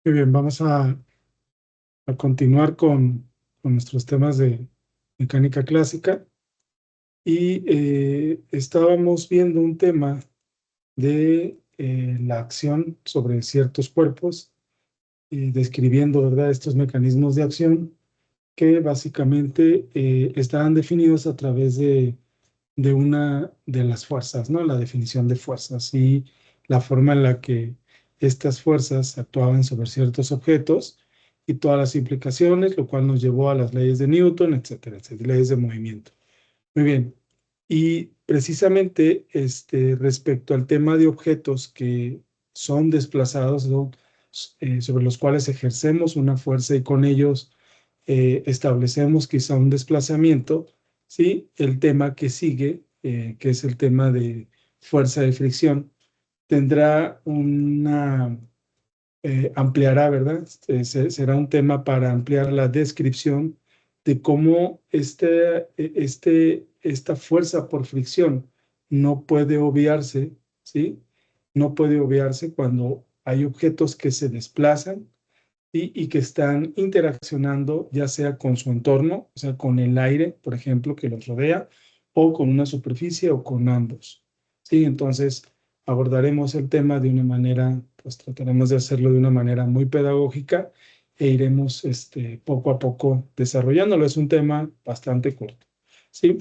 Muy bien, vamos a continuar con nuestros temas de mecánica clásica y estábamos viendo un tema de la acción sobre ciertos cuerpos, describiendo, ¿verdad?, estos mecanismos de acción que básicamente estaban definidos a través de una de las fuerzas, ¿no? La definición de fuerzas y la forma en la que estas fuerzas actuaban sobre ciertos objetos y todas las implicaciones, lo cual nos llevó a las leyes de Newton, etcétera, etcétera, leyes de movimiento. Muy bien. Y precisamente respecto al tema de objetos que son desplazados, ¿no?, sobre los cuales ejercemos una fuerza y con ellos establecemos quizá un desplazamiento, ¿sí? El tema que sigue, que es el tema de fuerza de fricción, tendrá ampliará, ¿verdad? Será un tema para ampliar la descripción de cómo esta fuerza por fricción no puede obviarse, ¿sí? No puede obviarse cuando hay objetos que se desplazan y que están interaccionando ya sea con su entorno, o sea, con el aire, por ejemplo, que los rodea, o con una superficie o con ambos. ¿Sí? Entonces, abordaremos el tema de una manera, pues trataremos de hacerlo de una manera muy pedagógica e iremos poco a poco desarrollándolo. Es un tema bastante corto. ¿Sí?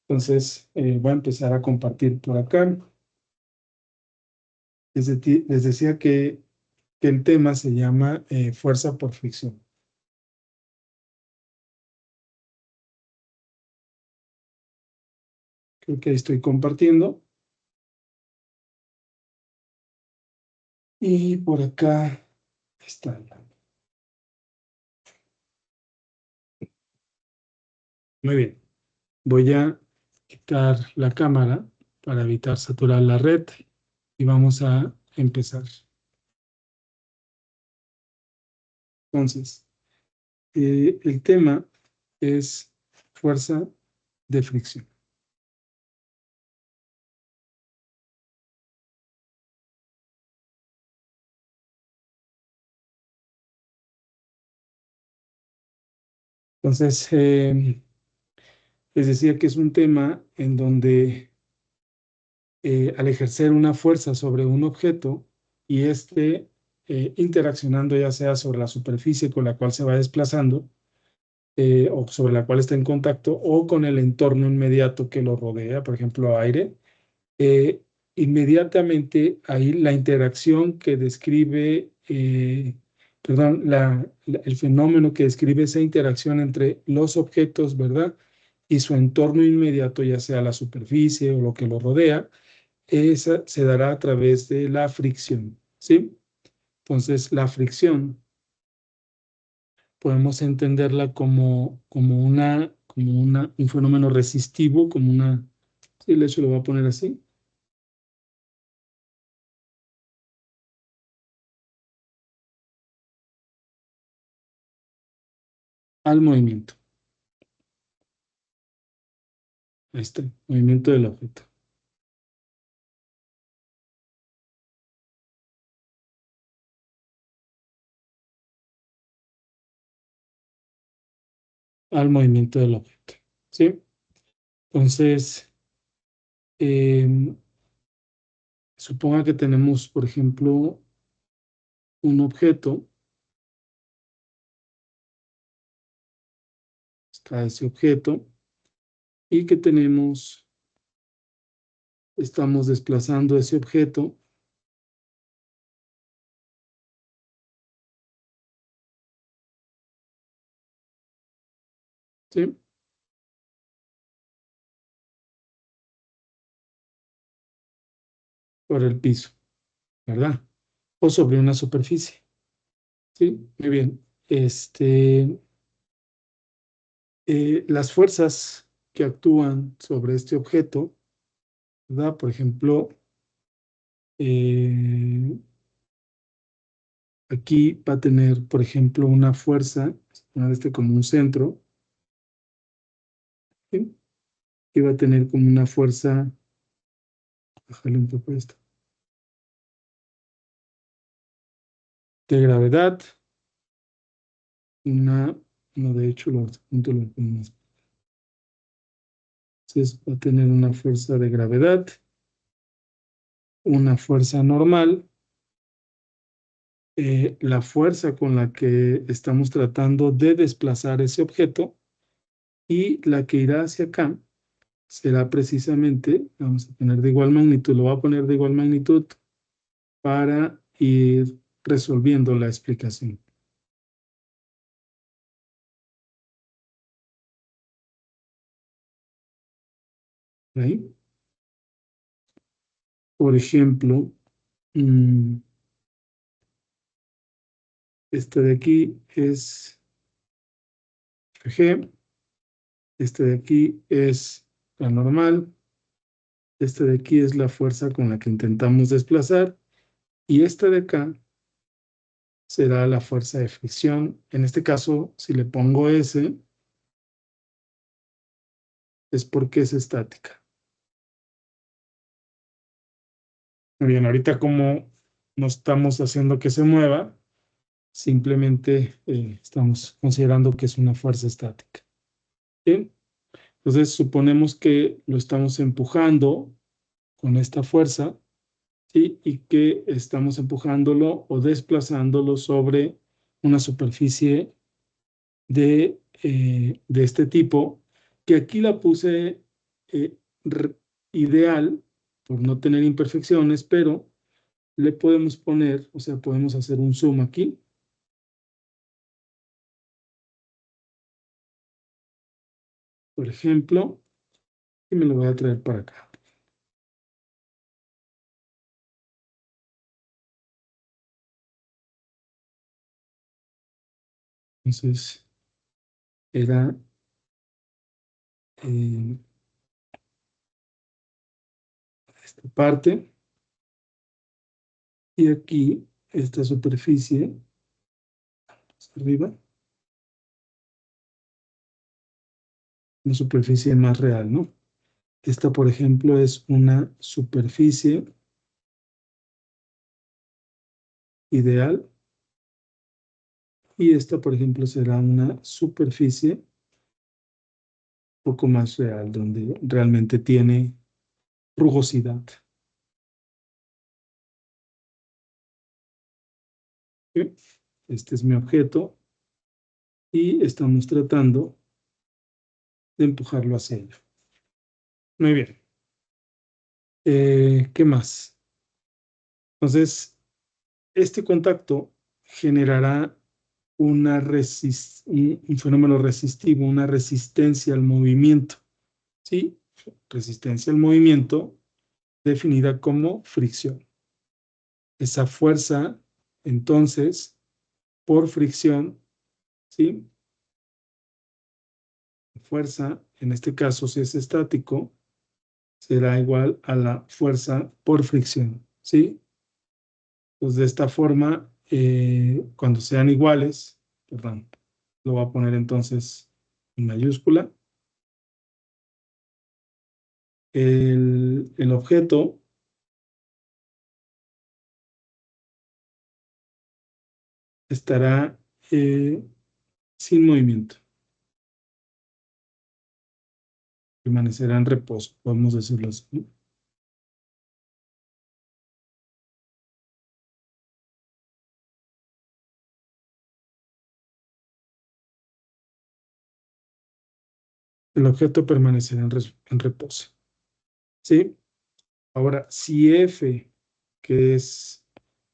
Entonces, voy a empezar a compartir por acá. Les decía que el tema se llama fuerza por fricción. Creo que ahí estoy compartiendo. Y por acá está. Muy bien. Voy a quitar la cámara para evitar saturar la red y vamos a empezar. Entonces, el tema es fuerza de fricción. Entonces, les decía que es un tema en donde al ejercer una fuerza sobre un objeto y interaccionando ya sea sobre la superficie con la cual se va desplazando, o sobre la cual está en contacto, o con el entorno inmediato que lo rodea, por ejemplo, aire, eh, inmediatamente ahí la interacción que describe, perdón, el fenómeno que describe esa interacción entre los objetos, ¿verdad?, y su entorno inmediato, ya sea la superficie o lo que lo rodea, esa se dará a través de la fricción, ¿sí? Entonces, la fricción podemos entenderla un fenómeno resistivo, sí, de hecho lo voy a poner así, al movimiento, movimiento del objeto, al movimiento del objeto, ¿sí? Entonces, eh, suponga que tenemos, por ejemplo, un objeto, está ese objeto, y que estamos desplazando ese objeto, ¿sí?, por el piso, ¿verdad? O sobre una superficie, ¿sí? Muy bien. Las fuerzas que actúan sobre este objeto, ¿verdad? Por ejemplo, eh, aquí va a tener, por ejemplo, una fuerza, poner como un centro, ¿sí? Y va a tener como una fuerza, bájale un poco esto, de gravedad. No, de hecho, punto lo ponemos. Entonces va a tener una fuerza de gravedad, una fuerza normal, la fuerza con la que estamos tratando de desplazar ese objeto, y la que irá hacia acá será precisamente, vamos a poner de igual magnitud, lo voy a poner de igual magnitud para ir resolviendo la explicación. ¿Ahí? Por ejemplo, este de aquí es G, este de aquí es la normal, este de aquí es la fuerza con la que intentamos desplazar, y este de acá será la fuerza de fricción. En este caso, si le pongo S, es porque es estática. Muy bien, ahorita como no estamos haciendo que se mueva, simplemente estamos considerando que es una fuerza estática. Bien, entonces suponemos que lo estamos empujando con esta fuerza, ¿sí? Y que estamos empujándolo o desplazándolo sobre una superficie de este tipo, que aquí la puse eh, ideal por no tener imperfecciones, pero le podemos poner, o sea, podemos hacer un zoom aquí. Por ejemplo, y me lo voy a traer para acá. Entonces, era esta parte, y aquí esta superficie arriba, una superficie más real, ¿no? Esta, por ejemplo, es una superficie ideal, y esta, por ejemplo, será una superficie un poco más real, donde realmente tiene rugosidad. ¿Sí? Este es mi objeto y estamos tratando de empujarlo hacia ello. Muy bien. ¿Qué más? Entonces, este contacto generará un fenómeno resistivo, una resistencia al movimiento. ¿Sí? Resistencia al movimiento definida como fricción. Esa fuerza, entonces, por fricción, ¿sí? Fuerza, en este caso, si es estático, será igual a la fuerza por fricción, ¿sí? Pues de esta forma, cuando sean iguales, perdón, lo voy a poner entonces en mayúscula. El objeto estará sin movimiento, permanecerá en reposo, podemos decirlo así, ¿no? El objeto permanecerá en reposo, ¿sí? Ahora, si F, que es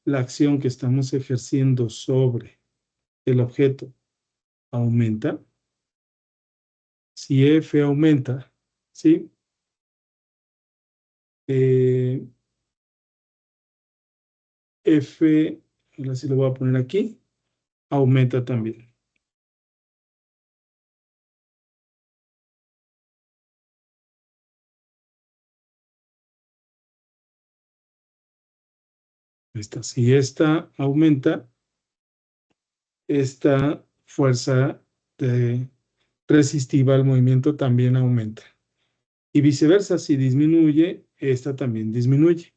la acción que estamos ejerciendo sobre el objeto, aumenta, si F aumenta, ¿sí? Eh, F, ahora sí lo voy a poner aquí, aumenta también. Si esta aumenta, esta fuerza resistiva al movimiento también aumenta. Y viceversa, si disminuye, esta también disminuye.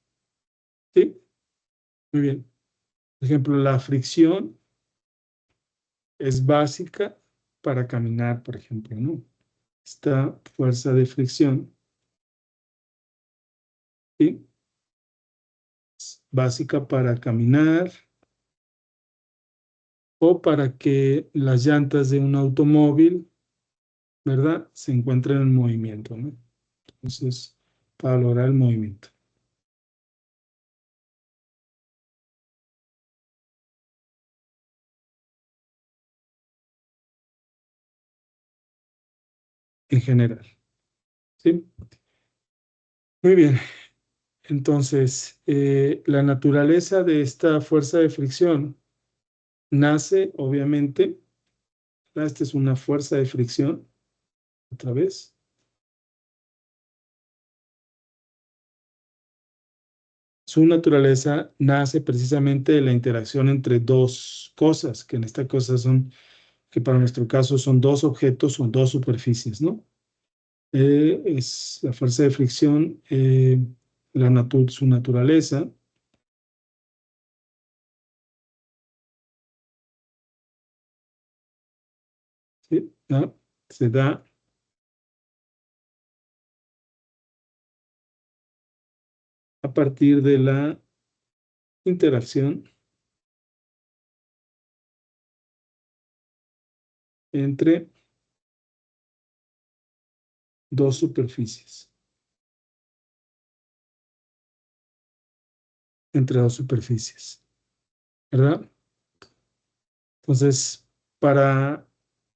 ¿Sí? Muy bien. Por ejemplo, la fricción es básica para caminar, por ejemplo, ¿no? Esta fuerza de fricción, ¿sí? Es básica para caminar o para que las llantas de un automóvil, ¿verdad?, se encuentren en movimiento, ¿no? Entonces, para lograr el movimiento. En general, ¿sí? Muy bien. Entonces, la naturaleza de esta fuerza de fricción nace, obviamente, esta es una fuerza de fricción, otra vez. Su naturaleza nace precisamente de la interacción entre dos cosas, que en esta cosa son, que para nuestro caso son dos objetos o dos superficies, ¿no? Es la fuerza de fricción, su naturaleza, ¿sí? ¿Ah? Se da a partir de la interacción entre dos superficies, entre dos superficies, ¿verdad? Entonces, para,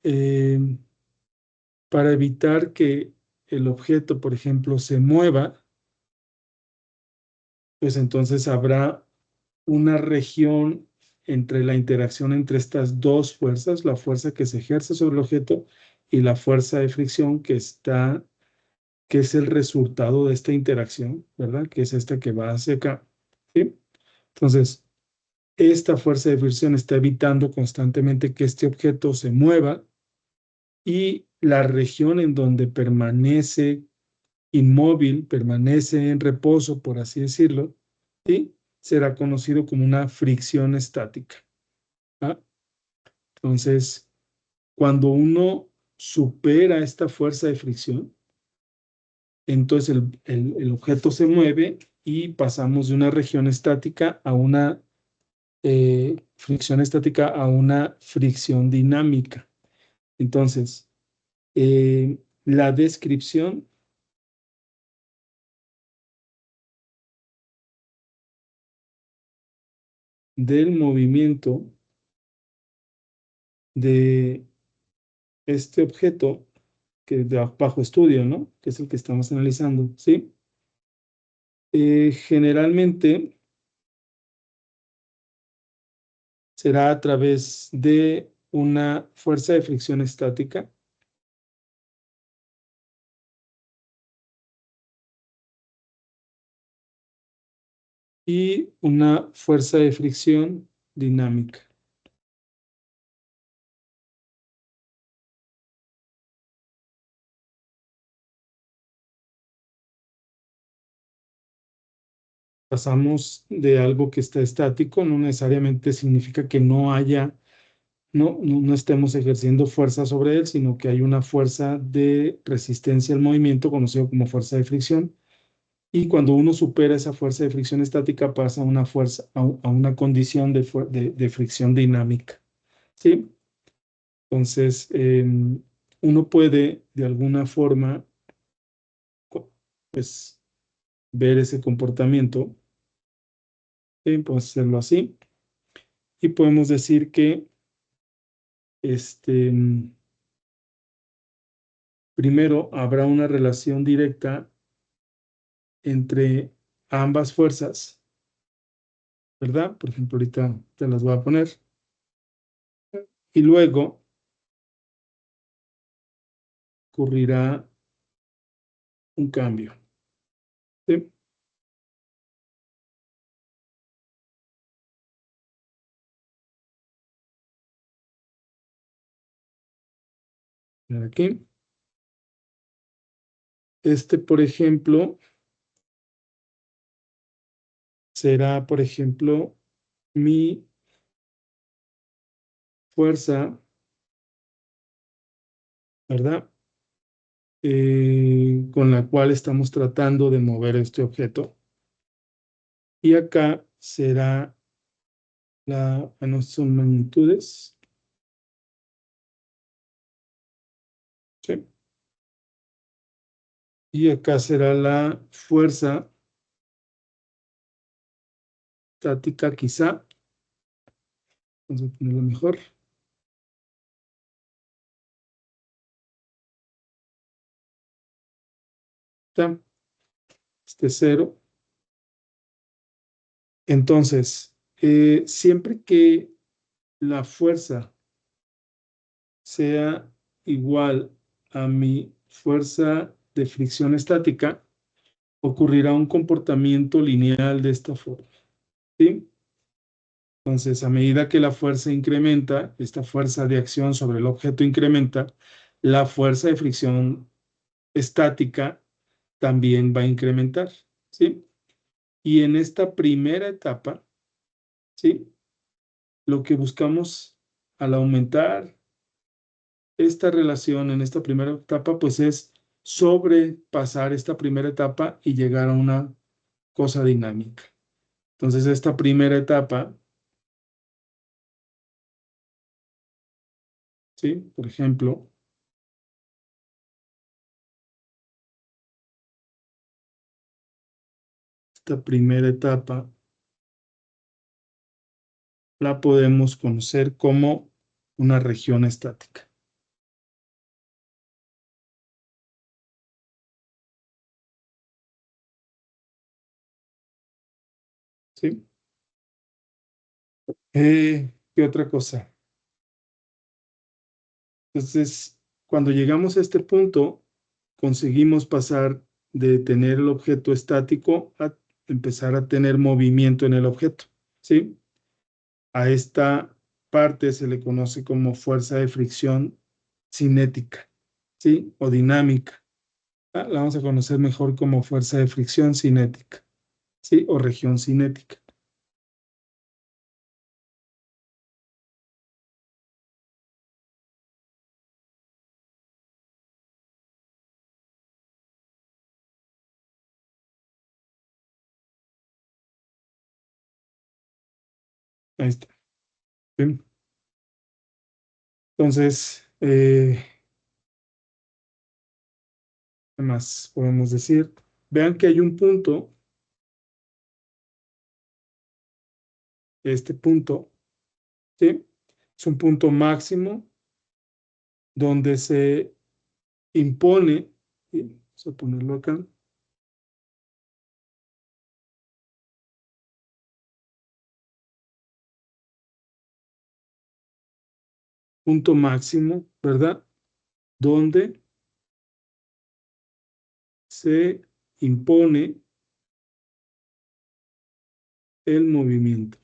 eh, para evitar que el objeto, por ejemplo, se mueva, pues entonces habrá una región entre la interacción entre estas dos fuerzas, la fuerza que se ejerce sobre el objeto y la fuerza de fricción que es el resultado de esta interacción, ¿verdad? Que es esta que va hacia acá, ¿sí? Entonces, esta fuerza de fricción está evitando constantemente que este objeto se mueva y la región en donde permanece inmóvil, permanece en reposo, por así decirlo, ¿sí?, será conocido como una fricción estática. ¿Ah? Entonces, cuando uno supera esta fuerza de fricción, entonces el objeto se mueve y pasamos de una región estática a una fricción estática a una fricción dinámica. Entonces, la descripción del movimiento de este objeto que es de bajo estudio, ¿no? Que es el que estamos analizando, ¿sí? Generalmente será a través de una fuerza de fricción estática y una fuerza de fricción dinámica. Pasamos de algo que está estático, no necesariamente significa que no haya, no estemos ejerciendo fuerza sobre él, sino que hay una fuerza de resistencia al movimiento, conocido como fuerza de fricción. Y cuando uno supera esa fuerza de fricción estática, pasa a una fuerza, a una condición de fricción dinámica, ¿sí? Entonces, uno puede de alguna forma, pues, ver ese comportamiento, ¿sí? Podemos hacerlo así y podemos decir que este, primero habrá una relación directa entre ambas fuerzas, ¿verdad? Por ejemplo, ahorita te las voy a poner. Y luego ocurrirá un cambio, ¿sí? Aquí. Por ejemplo, será, por ejemplo, mi fuerza, ¿verdad? Con la cual estamos tratando de mover este objeto. Y acá será no son magnitudes. ¿Sí? Y acá será la fuerza estática, quizá. Vamos a ponerlo mejor. Este 0. Entonces, siempre que la fuerza sea igual a mi fuerza de fricción estática, ocurrirá un comportamiento lineal de esta forma. ¿Sí? Entonces, a medida que la fuerza incrementa, esta fuerza de acción sobre el objeto incrementa, la fuerza de fricción estática también va a incrementar. ¿Sí? Y en esta primera etapa, ¿sí? Lo que buscamos al aumentar esta relación en esta primera etapa, pues es sobrepasar esta primera etapa y llegar a una cosa dinámica. Entonces, esta primera etapa, ¿sí? Por ejemplo, esta primera etapa la podemos conocer como una región estática. ¿Sí? ¿Qué otra cosa? Entonces, cuando llegamos a este punto, conseguimos pasar de tener el objeto estático a empezar a tener movimiento en el objeto, ¿sí? A esta parte se le conoce como fuerza de fricción cinética, ¿sí? O dinámica. La vamos a conocer mejor como fuerza de fricción cinética, ¿sí? O región cinética. Ahí está. ¿Sí? Entonces, ¿qué más podemos decir? Vean que hay un punto, este punto, ¿sí? Es un punto máximo donde se impone, ¿sí? Vamos a ponerlo acá, punto máximo, ¿verdad? Donde se impone el movimiento.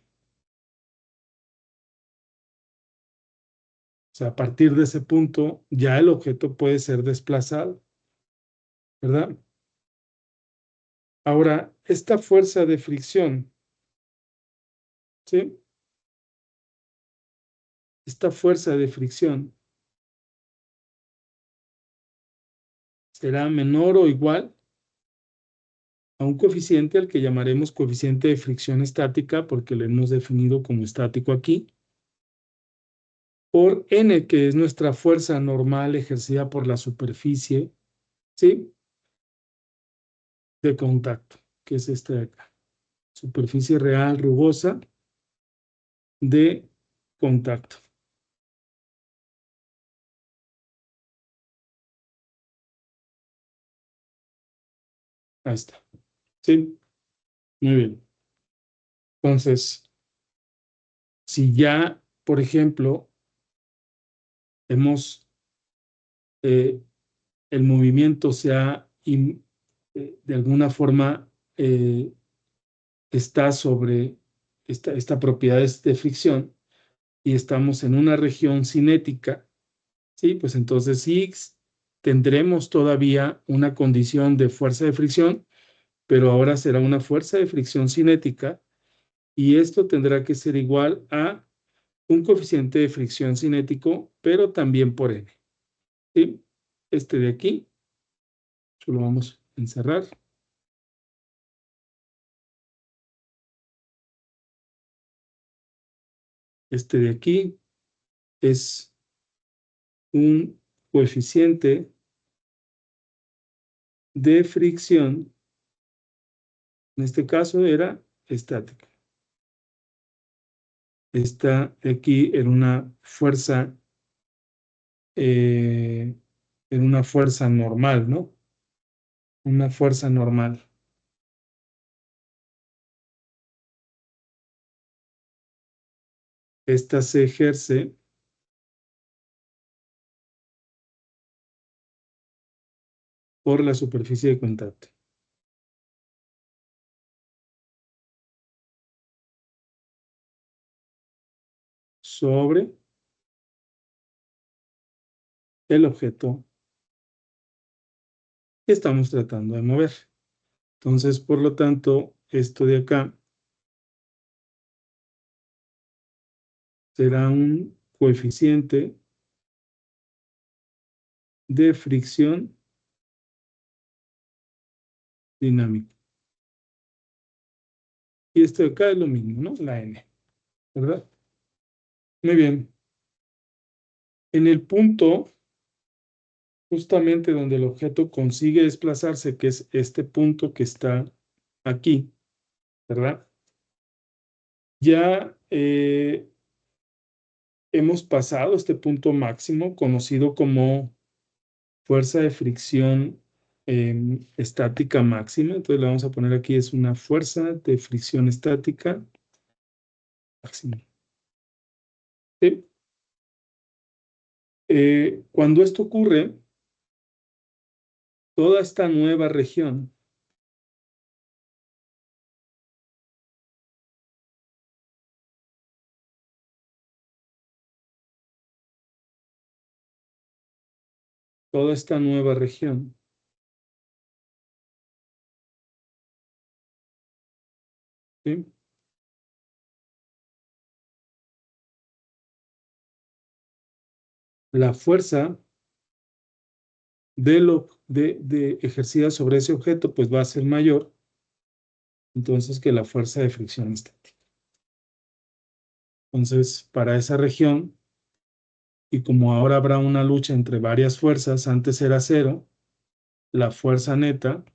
O sea, a partir de ese punto ya el objeto puede ser desplazado, ¿verdad? Ahora, esta fuerza de fricción, ¿sí? Esta fuerza de fricción será menor o igual a un coeficiente al que llamaremos coeficiente de fricción estática, porque lo hemos definido como estático aquí, por N, que es nuestra fuerza normal ejercida por la superficie, ¿sí? De contacto, que es esta de acá. Superficie real rugosa de contacto. Ahí está. ¿Sí? Muy bien. Entonces, si ya, por ejemplo, hemos, el movimiento de alguna forma, está sobre esta propiedad de fricción y estamos en una región cinética, ¿sí? Pues entonces sí tendremos todavía una condición de fuerza de fricción, pero ahora será una fuerza de fricción cinética y esto tendrá que ser igual a un coeficiente de fricción cinético, pero también por N. ¿Sí? Este de aquí, lo vamos a encerrar. Este de aquí es un coeficiente de fricción, en este caso era estática. Esta de aquí eh, en una fuerza normal, ¿no? Una fuerza normal. Esta se ejerce por la superficie de contacto. Sobre el objeto que estamos tratando de mover. Entonces, por lo tanto, esto de acá será un coeficiente de fricción dinámica. Y esto de acá es lo mismo, ¿no? La N, ¿verdad? Muy bien. En el punto, justamente donde el objeto consigue desplazarse, que es este punto que está aquí, ¿verdad? Ya hemos pasado este punto máximo, conocido como fuerza de fricción estática máxima. Entonces le vamos a poner aquí, es una fuerza de fricción estática máxima. ¿Sí? Cuando esto ocurre, toda esta nueva región toda esta nueva región ¿sí? La fuerza de ejercida sobre ese objeto pues va a ser mayor entonces que la fuerza de fricción estática. Entonces, para esa región, y como ahora habrá una lucha entre varias fuerzas, antes era cero, la fuerza neta,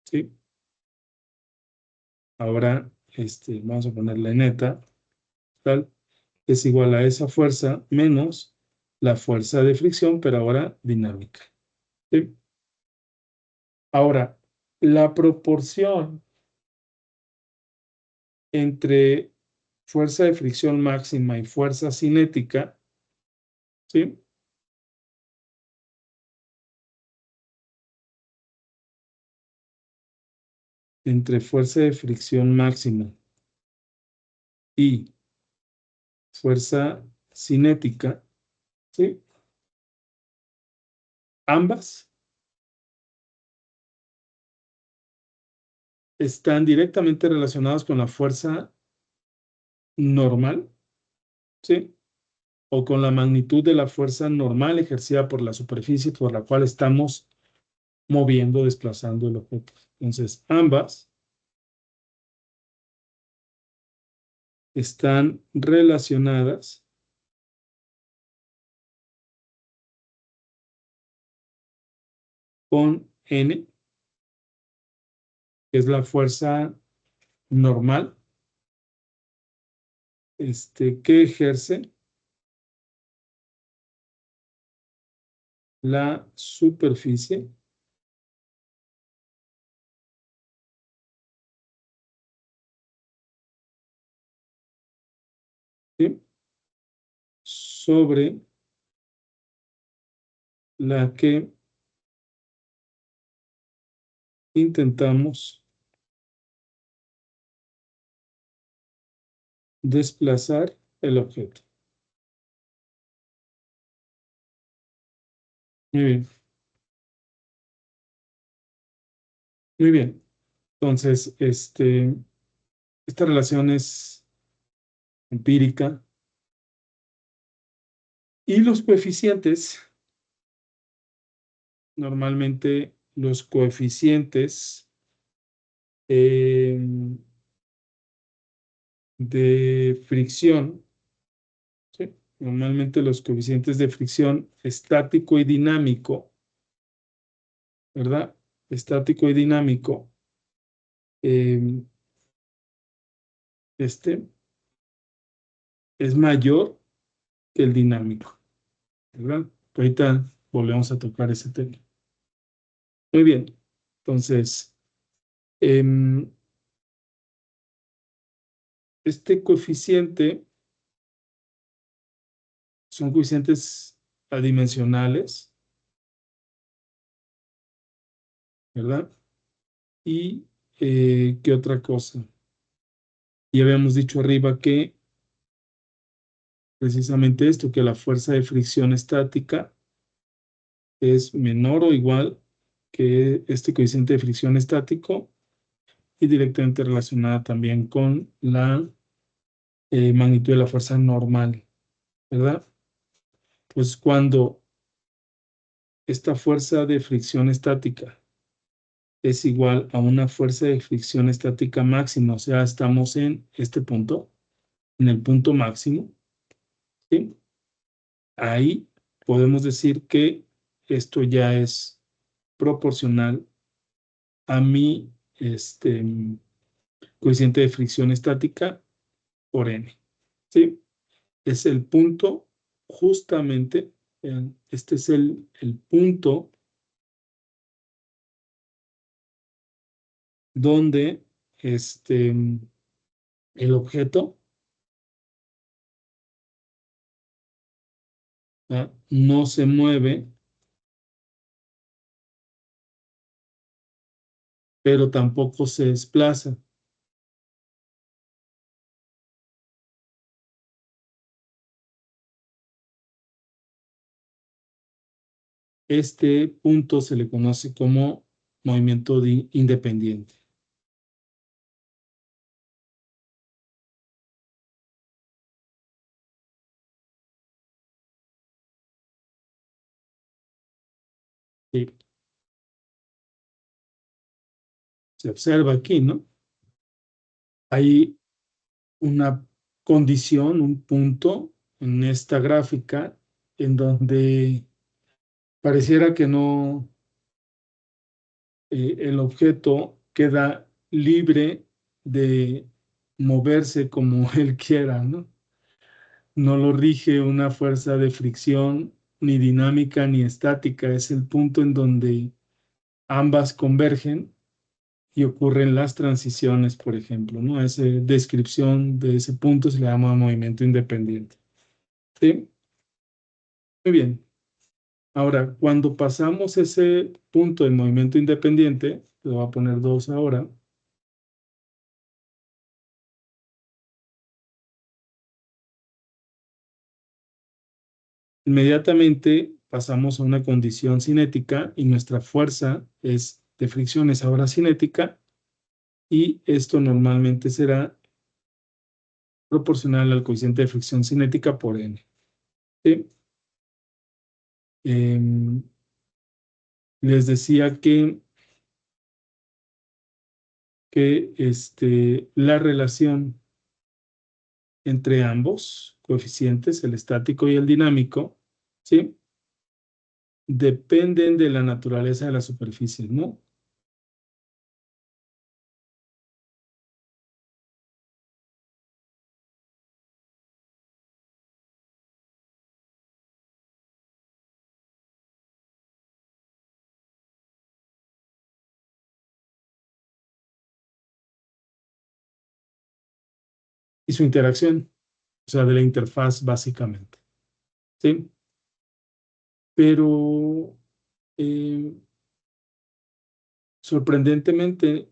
¿sí? Ahora vamos a ponerle neta, tal, es igual a esa fuerza menos la fuerza de fricción, pero ahora dinámica. ¿Sí? Ahora, la proporción entre fuerza de fricción máxima y fuerza cinética, ¿sí? Entre fuerza de fricción máxima y fuerza cinética, ¿sí? Ambas están directamente relacionadas con la fuerza normal, ¿sí? O con la magnitud de la fuerza normal ejercida por la superficie por la cual estamos moviendo, desplazando el objeto. Entonces, ambas están relacionadas con N, que es la fuerza normal, que ejerce la superficie ¿sí? Sobre la que intentamos desplazar el objeto. Muy bien, muy bien. Entonces, esta relación es empírica. Y los coeficientes, normalmente los coeficientes de fricción, ¿sí? Normalmente los coeficientes de fricción estático y dinámico, ¿verdad? Estático y dinámico, este es mayor que el dinámico, ¿verdad? Ahorita volvemos a tocar ese tema. Muy bien, entonces, este coeficiente son coeficientes adimensionales, ¿verdad? Y, ¿qué otra cosa? Ya habíamos dicho arriba que precisamente esto, que la fuerza de fricción estática es menor o igual que este coeficiente de fricción estático y directamente relacionada también con la magnitud de la fuerza normal, ¿verdad? Pues cuando esta fuerza de fricción estática es igual a una fuerza de fricción estática máxima, o sea, estamos en este punto, en el punto máximo, ¿sí? Ahí podemos decir que esto ya es proporcional a mi coeficiente de fricción estática por n, ¿sí? Es el punto justamente, este es el punto donde el objeto no se mueve, pero tampoco se desplaza. Este punto se le conoce como movimiento independiente. Sí, se observa aquí, ¿no? Hay una condición, un punto en esta gráfica en donde pareciera que no, el objeto queda libre de moverse como él quiera, ¿no? No lo rige una fuerza de fricción, ni dinámica, ni estática. Es el punto en donde ambas convergen y ocurren las transiciones, por ejemplo, ¿no? Esa descripción de ese punto se le llama movimiento independiente. ¿Sí? Muy bien. Ahora, cuando pasamos ese punto del movimiento independiente, le voy a poner 2 ahora, inmediatamente pasamos a una condición cinética y nuestra fuerza de fricción es ahora cinética y esto normalmente será proporcional al coeficiente de fricción cinética por n. ¿Sí? Les decía que la relación entre ambos coeficientes, el estático y el dinámico, ¿sí? Dependen de la naturaleza de la superficie, ¿no? Y su interacción, o sea, de la interfaz básicamente, ¿sí? Pero sorprendentemente,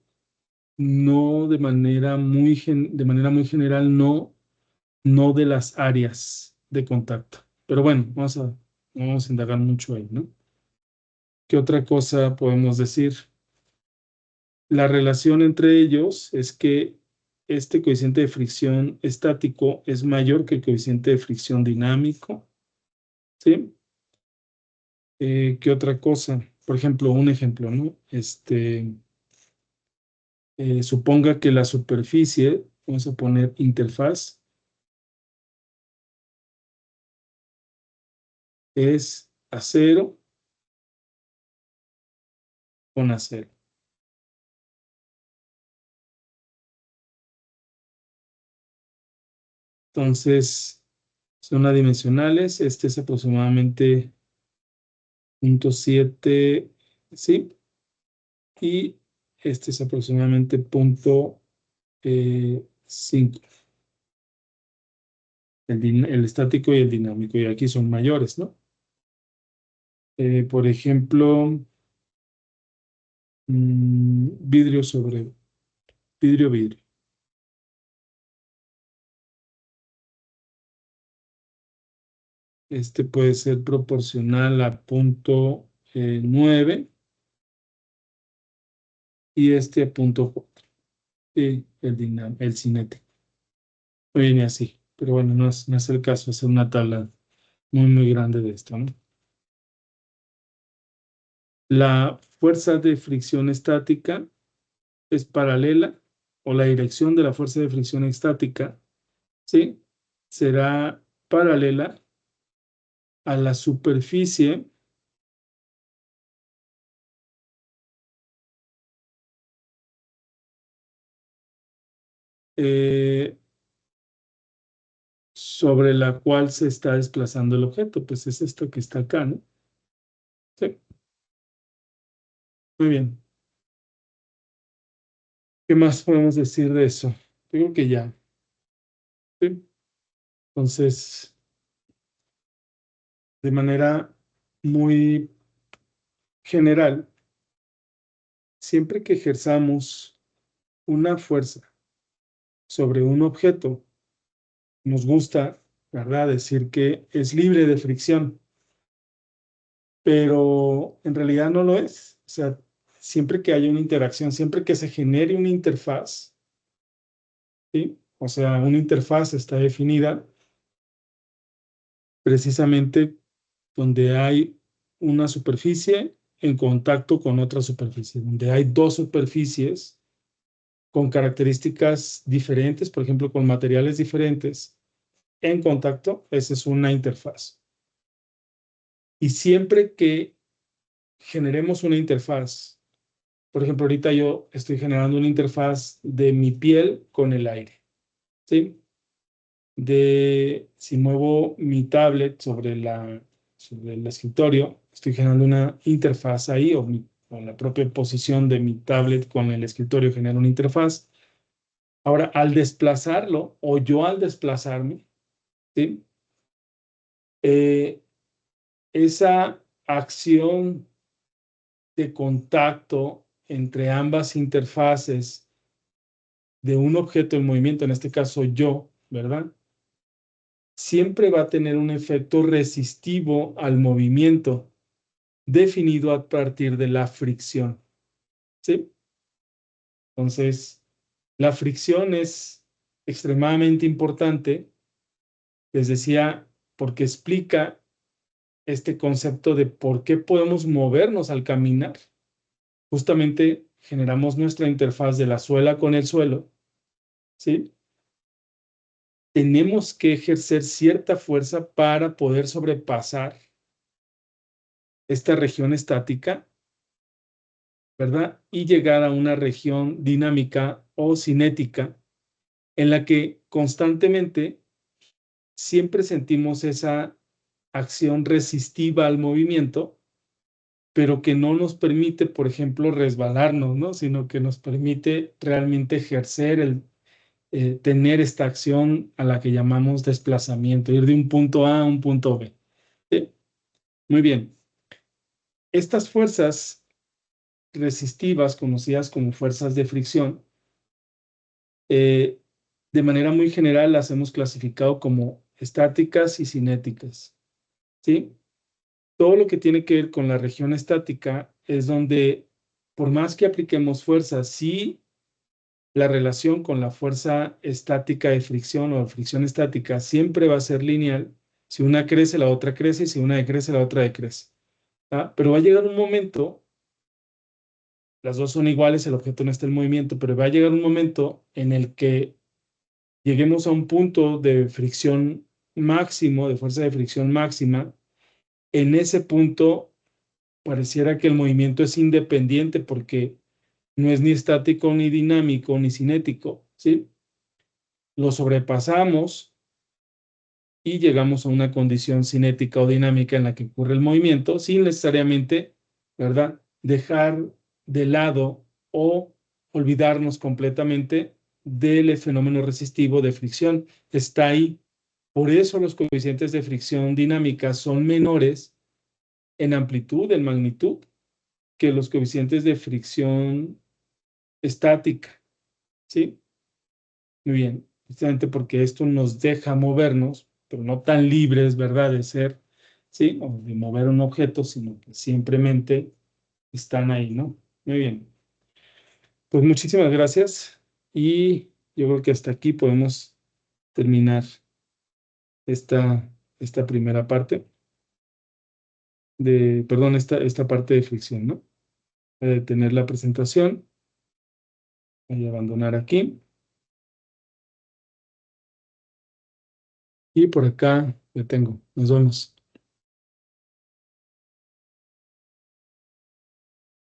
no de manera muy general, no de las áreas de contacto. Pero bueno, vamos a indagar mucho ahí, ¿no? ¿Qué otra cosa podemos decir? La relación entre ellos es que este coeficiente de fricción estático es mayor que el coeficiente de fricción dinámico, ¿sí? ¿Qué otra cosa? Por ejemplo, un ejemplo, ¿no? Suponga que la superficie, vamos a poner interfaz, es acero con acero. Entonces, son adimensionales. Este es aproximadamente 0.7, ¿sí? Y este es aproximadamente 0.5. El estático y el dinámico. Y aquí son mayores, ¿no? Por ejemplo, vidrio sobre vidrio. Este puede ser proporcional a 0.9 y este a 0.4. Y el cinético. Viene así, pero bueno, no es el caso, es una tabla muy grande de esto, ¿no? La fuerza de fricción estática es paralela, o la dirección de la fuerza de fricción estática, ¿sí? Será paralela a la superficie sobre la cual se está desplazando el objeto. Pues es esto que está acá, ¿no? Sí, muy bien. ¿Qué más podemos decir de eso? Yo creo que ya. ¿Sí? Entonces, de manera muy general, siempre que ejerzamos una fuerza sobre un objeto, nos gusta, ¿verdad?, decir que es libre de fricción, pero en realidad no lo es. O sea, siempre que haya una interacción, siempre que se genere una interfaz, ¿sí? O sea, una interfaz está definida precisamente donde hay una superficie en contacto con otra superficie, donde hay dos superficies con características diferentes, por ejemplo, con materiales diferentes en contacto, esa es una interfaz. Y siempre que generemos una interfaz, por ejemplo, ahorita yo estoy generando una interfaz de mi piel con el aire, ¿sí? Si muevo mi tablet sobre el escritorio, estoy generando una interfaz ahí, o la propia posición de mi tablet con el escritorio genera una interfaz. Ahora, al desplazarlo, o yo al desplazarme, ¿sí? Esa acción de contacto entre ambas interfaces de un objeto en movimiento, en este caso yo, ¿verdad? Siempre va a tener un efecto resistivo al movimiento definido a partir de la fricción, ¿sí? Entonces, la fricción es extremadamente importante, les decía, porque explica este concepto de por qué podemos movernos al caminar. Justamente generamos nuestra interfaz de la suela con el suelo, ¿sí? Tenemos que ejercer cierta fuerza para poder sobrepasar esta región estática, ¿verdad? Y llegar a una región dinámica o cinética en la que constantemente siempre sentimos esa acción resistiva al movimiento, pero que no nos permite, por ejemplo, resbalarnos, ¿no? Sino que nos permite realmente ejercer tener esta acción a la que llamamos desplazamiento, ir de un punto A a un punto B. ¿Sí? Muy bien. Estas fuerzas resistivas, conocidas como fuerzas de fricción, de manera muy general las hemos clasificado como estáticas y cinéticas. ¿Sí? Todo lo que tiene que ver con la región estática es donde, por más que apliquemos fuerzas, sí la relación con la fuerza estática de fricción o fricción estática siempre va a ser lineal. Si una crece, la otra crece, y si una decrece, la otra decrece. ¿Ah? Pero va a llegar un momento, las dos son iguales, el objeto no está en movimiento, pero va a llegar un momento en el que lleguemos a un punto de fricción máximo, de fuerza de fricción máxima. En ese punto pareciera que el movimiento es independiente porque no es ni estático, ni dinámico, ni cinético, ¿sí? Lo sobrepasamos y llegamos a una condición cinética o dinámica en la que ocurre el movimiento sin necesariamente, ¿verdad?, dejar de lado o olvidarnos completamente del fenómeno resistivo de fricción. Está ahí. Por eso los coeficientes de fricción dinámica son menores en amplitud, en magnitud, que los coeficientes de fricción estática, ¿sí? Muy bien, precisamente porque esto nos deja movernos, pero no tan libres, ¿verdad?, de ser, ¿sí?, o de mover un objeto, sino que simplemente están ahí, ¿no? Muy bien. Pues muchísimas gracias y yo creo que hasta aquí podemos terminar esta primera parte perdón, esta parte de fricción, ¿no? Voy a detener la presentación, voy a abandonar aquí y por acá detengo. Nos vemos.